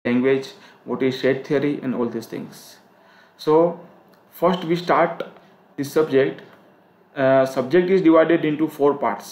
language, what is set theory, and all these things. So first we start this subject. Subject is divided into 4 parts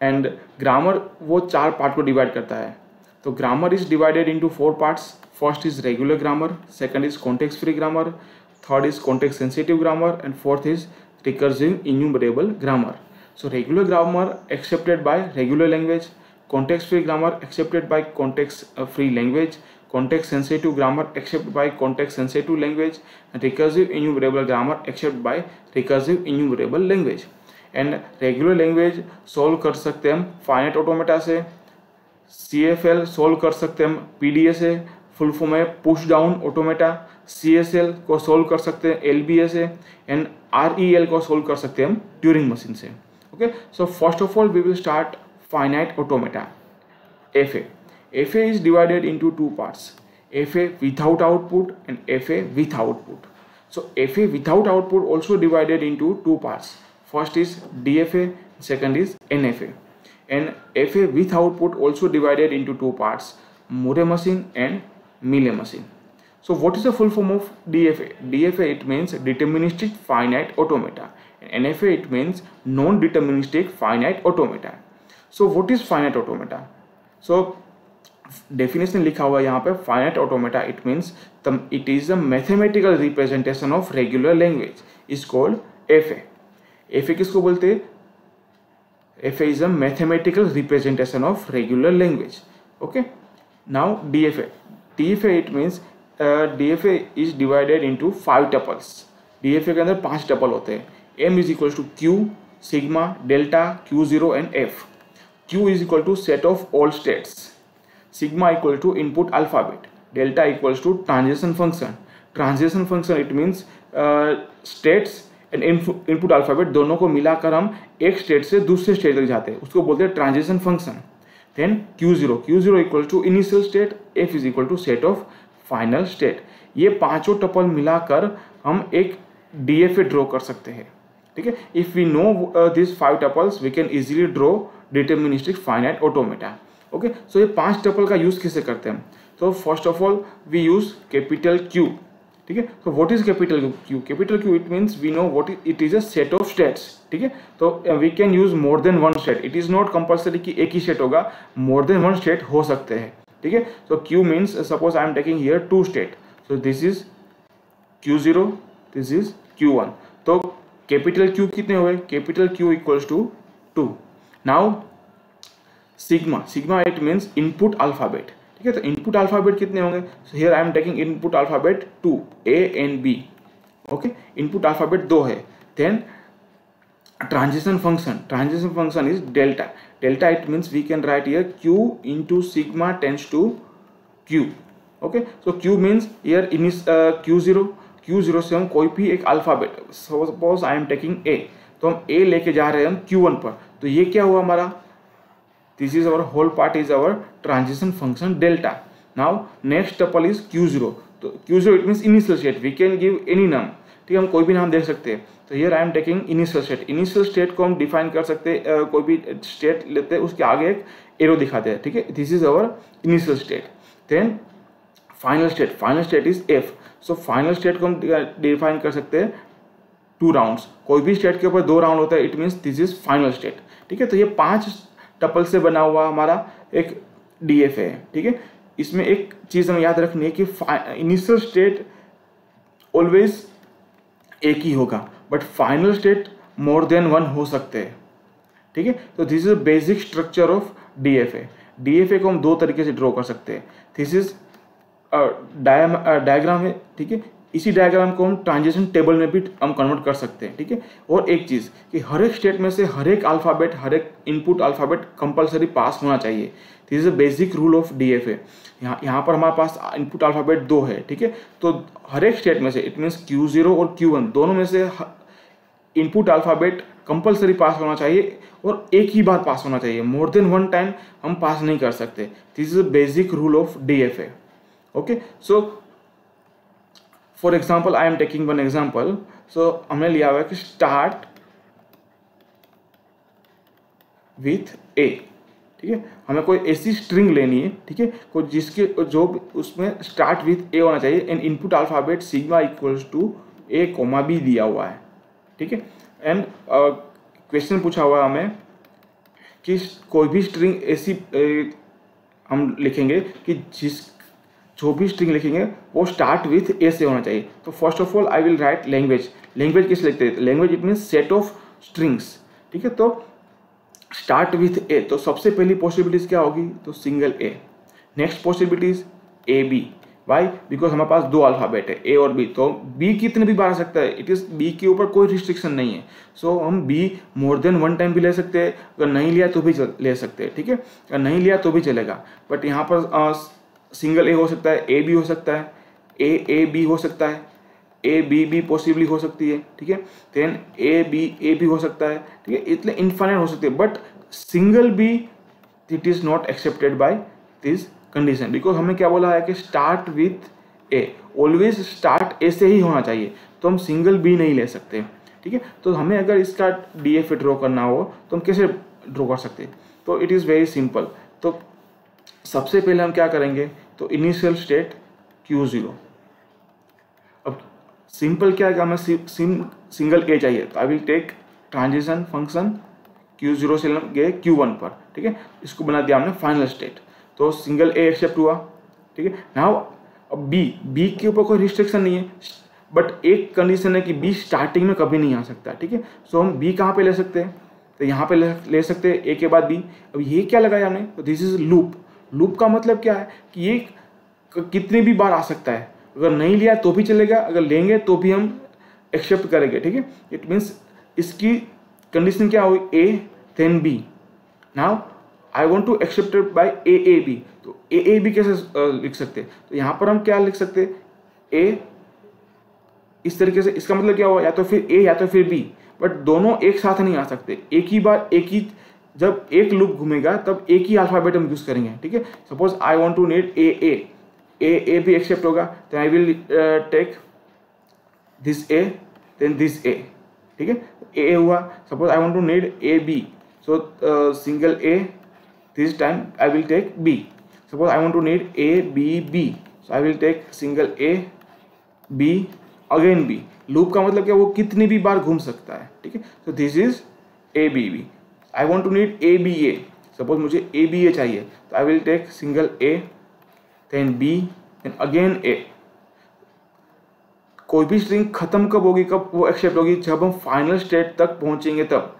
and grammar वो 4 part को divide करता है. तो grammar is divided into 4 parts. First is regular grammar, second is context free grammar, third is context sensitive grammar, and fourth is recursive enumerable grammar. So regular grammar accepted by regular language, context free grammar accepted by context free language, context sensitive grammar accepted by context sensitive language, and recursive enumerable grammar accepted by recursive enumerable language. And regular language solve कर सकते हैं हम finite automata से, CFL solve कर सकते हैं हम PDA से, फुल फॉर्म है पुश डाउन ऑटोमेटा. CSL को सोल्व कर सकते हैं LBA से, एंड REL को सोल्व कर सकते हैं हम ट्यूरिंग मशीन से. Okay, so first of all we will start finite automata. FA is divided into 2 parts, FA without output and FA with output. So FA without output also divided into 2 parts. First is DFA, second is NFA. And FA with output also divided into 2 parts, Moore machine and Mealy machine. So what is the full form of DFA? DFA it means deterministic finite automata, and NFA it means non-deterministic finite automata. So what is finite automata? So definition लिखा हुआ है यहाँ पे, finite automata it means it is a mathematical representation of regular language is called FA. FA किसको बोलते हैं? FA is a mathematical representation of regular language. Okay, now DFA it means DFA is divided into 5 tuples. DFA के अंदर 5 tuple होते हैं. M is equal to Q, sigma, delta, Q0 and F. Q is equal to set of all states. Sigma equal to input alphabet. Delta equals to transition function. Transition function it means states and input alphabet दोनों को मिलाकर हम एक state से दूसरे state तक जाते हैं, उसको बोलते हैं transition function. Then Q0 equal to initial state, F is equal to set of final state. ये पांचों टपल मिलाकर हम एक DFA ड्रॉ कर सकते हैं. ठीक है, if we know this 5 tuples we can easily draw deterministic finite automata. Okay, so ये 5 टपल का यूज कैसे करते हैं? तो first of all we use capital Q. ठीक है, तो what is capital Q? Capital Q it means we know what it is a set of states. ठीक है, तो we can use more than 1 state. It is not compulsory कि एक ही state होगा, मोर than 1 state हो सकते हैं. ठीक है, तो Q means suppose I am taking here 2 state, so this is Q0, this is Q1. तो कैपिटल Q कितने हुए? Capital Q equals to 2. Now sigma it means input alphabet. ठीक है, तो इनपुट अल्फाबेट कितने होंगे? So here I am taking input alphabet 2, A and B. Okay, input alphabet 2 है. Then transition function is delta it means we can write here Q into sigma tends to Q. Okay, so Q means here Q0 से हम कोई भी एक alphabet, suppose I am taking A, तो हम A लेके जा रहे हैं हम Q1 पर. तो ये क्या हुआ हमारा? This is our whole part is our transition function delta. Now next tuple is Q0. तो Q0 it means initial state. We can give any name. ठीक है, हम कोई भी नाम दे सकते हैं. तो here I am taking initial state. Initial state को हम define कर सकते हैं, कोई भी state लेते हैं, उसके आगे एक arrow दिखाते हैं. ठीक है, this is our initial state. Then final state is F. So final state को हम define कर सकते हैं 2 rounds. कोई भी state के ऊपर 2 round होता है, it means this is final state. ठीक है, तो ये 5 टपल से बना हुआ हमारा एक DFA है. ठीक है, इसमें एक चीज हमें याद रखनी है कि इनिशियल स्टेट ऑलवेज एक ही होगा, but final state more than 1 हो सकते हैं. ठीक है, तो this is basic structure of DFA को हम 2 तरीके से ड्रॉ कर सकते हैं. दिस इज डायग्राम है. ठीक है, इसी डायग्राम को हम ट्रांजिशन टेबल में भी हम कन्वर्ट कर सकते हैं. ठीक है, और एक चीज़ कि हर एक स्टेट में से हर एक अल्फ़ाबेट, हर एक इनपुट अल्फ़ाबेट कंपलसरी पास होना चाहिए. This is a basic rule of DFA. यहाँ पर हमारे पास इनपुट अल्फ़ाबेट 2 है. ठीक है, तो हर एक स्टेट में से इट मीन्स Q0 और Q1 दोनों में से इनपुट अल्फ़ाबेट कंपलसरी पास होना चाहिए और एक ही बार पास होना चाहिए. मोर देन 1 टाइम हम पास नहीं कर सकते. This is a basic rule of DFA. Okay, so for example I am taking one example. सो हमने लिया हुआ है कि स्टार्ट विथ A. ठीक है। हमें कोई ऐसी स्ट्रिंग लेनी है, ठीक है, कोई जिसके जो उसमें स्टार्ट विथ ए होना चाहिए and input alphabet sigma equals to A comma B दिया हुआ है, ठीक है। एंड क्वेश्चन पूछा हुआ है हमें कि कोई भी स्ट्रिंग ऐसी हम लिखेंगे कि जो भी स्ट्रिंग लिखेंगे वो स्टार्ट विथ ए से होना चाहिए। तो first of all I will write language. Language किस लिखते हैं? Language it means set of strings, ठीक है। तो स्टार्ट विथ ए, तो सबसे पहली पॉसिबिलिटीज क्या होगी? तो single A. Next possibilities A B. Why? Because हमारे पास दो अल्फ़ाबेट है ए और बी, तो बी कितने भी बार आ सकता है, इट इज़ बी के ऊपर कोई रिस्ट्रिक्शन नहीं है। सो हम be more than one time भी ले सकते हैं, अगर नहीं लिया तो भी ले सकते हैं, ठीक है। अगर नहीं लिया तो भी चलेगा, बट यहाँ पर सिंगल ए हो सकता है, ए बी हो सकता है, ए बी हो सकता है, ए बी पॉसिबली हो सकती है, ठीक है। देन ए बी हो सकता है, ठीक है। इतने इन्फाइनाइट हो सकते हैं, but single B it is not accepted by this condition, because हमने क्या बोला है कि start with A, always start A से ही होना चाहिए, तो हम सिंगल बी नहीं ले सकते, ठीक है। तो हमें अगर इसका DFA ड्रॉ करना हो तो हम कैसे ड्रॉ कर सकते हैं? तो इट इज़ वेरी सिंपल। तो सबसे पहले हम क्या करेंगे? तो इनिशियल स्टेट Q0। अब सिंपल क्या है कि हमें सिंगल ए चाहिए, तो I will take transition function Q0 से गए Q1 पर, ठीक है। इसको बना दिया हमने फाइनल स्टेट, तो सिंगल ए एक्सेप्ट हुआ, ठीक है। नाउ अब बी के ऊपर कोई रिस्ट्रिक्शन नहीं है, बट एक कंडीशन है कि बी स्टार्टिंग में कभी नहीं आ सकता, ठीक है। सो हम बी कहाँ पे ले सकते हैं? तो यहाँ पे ले सकते हैं ए के बाद बी। अब ये क्या लगाया हमने? तो दिस इज लूप। लूप का मतलब क्या है कि ये कितनी भी बार आ सकता है, अगर नहीं लिया तो भी चलेगा, अगर लेंगे तो भी हम एक्सेप्ट करेंगे, ठीक है। इट मीन्स इसकी कंडीशन क्या हुई? A then B. Now I want to accepted by A B, तो ए बी कैसे लिख सकते हैं? तो यहाँ पर हम क्या लिख सकते हैं? ए इस तरीके से, इसका मतलब क्या हुआ? या तो फिर ए या तो फिर बी, बट दोनों एक साथ नहीं आ सकते। एक ही बार एक ही, जब एक लूप घूमेगा तब एक ही अल्फाबेट हम यूज करेंगे, ठीक है। Suppose I want to need A भी एक्सेप्ट होगा, तो I will take this A then this A, ठीक है। ए हुआ। Suppose I want to need A B, so single A, this time I will take B. Suppose I want to need A B, so I will take single A B again B. Loop का मतलब क्या? वो कितनी भी बार घूम सकता है, ठीक है। तो this is A B. I want to need A B A, suppose मुझे ए बी ए चाहिए, तो I will take single A then B then again A. कोई भी स्ट्रिंग खत्म कब होगी, कब वो एक्सेप्ट होगी? जब हम फाइनल स्टेट तक पहुंचेंगे तब।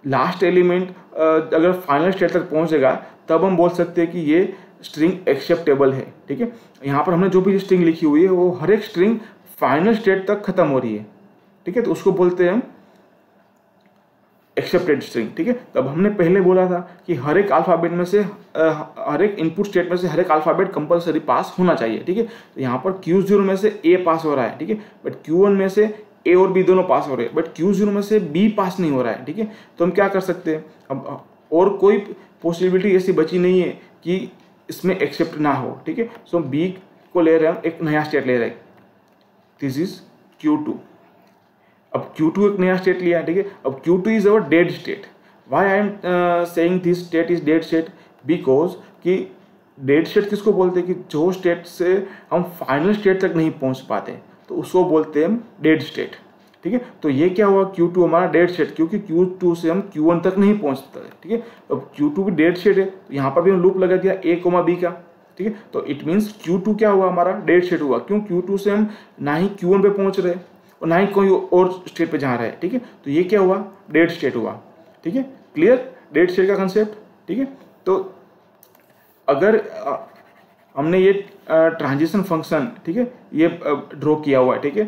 लास्ट एलिमेंट अगर फाइनल स्टेट तक पहुंचेगा तब हम बोल सकते हैं कि ये स्ट्रिंग एक्सेप्टेबल है, ठीक है। यहाँ पर हमने जो भी स्ट्रिंग लिखी हुई है वो हर एक स्ट्रिंग फाइनल स्टेट तक खत्म हो रही है, ठीक है। तो उसको बोलते हैं हम एक्सेप्टेड स्ट्रिंग, ठीक है। तब हमने पहले बोला था कि हर एक अल्फाबेट में से हर एक इनपुट स्टेट में से हर एक अल्फाबेट कंपलसरी पास होना चाहिए, ठीक है। तो यहाँ पर Q0 में से ए पास हो रहा है, ठीक है, बट Q1 में से ए और बी दोनों पास हो रहे हैं, बट Q0 में से बी पास नहीं हो रहा है, ठीक है। तो हम क्या कर सकते हैं? अब और कोई पॉसिबिलिटी ऐसी बची नहीं है कि इसमें एक्सेप्ट ना हो, ठीक है। सो हम बी को ले रहे हैं, एक नया स्टेट ले रहे हैं, दिस इज Q2। अब Q2 एक नया स्टेट लिया, ठीक है। अब Q2 is our dead state. Why I am saying this state is dead state? Because कि डेड स्टेट किसको बोलते हैं? कि जो स्टेट से हम फाइनल स्टेट तक नहीं पहुंच पाते, तो उसको बोलते हैं हम डेड स्टेट, ठीक है। तो ये क्या हुआ? Q2 हमारा डेड स्टेट, क्योंकि Q2 से हम Q1 तक नहीं पहुंचते, ठीक है। अब Q2 भी डेड स्टेट है, तो यहाँ पर भी हम लूप लगा दिया a, b का, ठीक है। तो इट मीन्स Q2 क्या हुआ? हमारा डेड स्टेट हुआ, क्यों? Q2 से हम ना ही Q1 पे पहुंच रहे और ना ही कोई और स्टेट पे जा रहे हैं, ठीक है। तो ये क्या हुआ? डेड स्टेट हुआ, ठीक है। क्लियर? डेड स्टेट का कंसेप्ट, ठीक है। तो अगर हमने ये ट्रांजिशन फंक्शन, ठीक है, ये ड्रॉ किया हुआ है, ठीक है,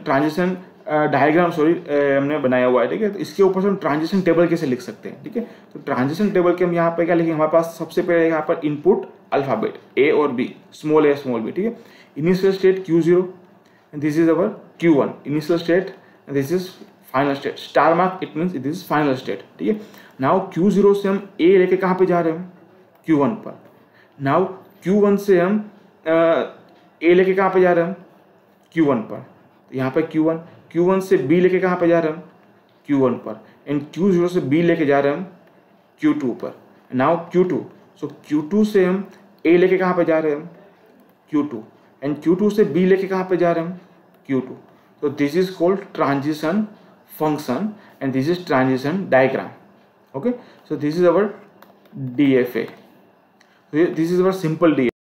ट्रांजिशन डायग्राम हमने बनाया हुआ है, ठीक है। तो इसके ऊपर से हम ट्रांजिशन टेबल कैसे लिख सकते हैं, ठीक है। तो ट्रांजिशन टेबल के हम यहाँ पे क्या लिखेंगे? हमारे पास सबसे पहले यहाँ पर इनपुट अल्फाबेट ए और बी, स्मॉल ए स्मॉल बी, ठीक है। Initial state Q0 and this is our Q1 initial state and this is final state, star mark, it means this is final state, ठीक है। नाउ Q0 से हम A लेके कहाँ पे जा रहे हैं? Q1 पर। नाउ Q1 से हम A लेके कहाँ पे जा रहे हैं? Q1 पर। तो यहाँ पे Q1 से B लेके कहाँ पे जा रहे हैं? Q1 पर। एंड Q0 से B लेके जा रहे हैं हम Q2 पर। नाउ Q2, सो Q2 से हम A लेके कहाँ पे जा रहे हैं हम, Q2, एंड Q2 से B लेके कहाँ पे जा रहे हैं हम, Q2. So this is called transition function and this is transition diagram. Okay, so this is our DFA. This is our simple DFA.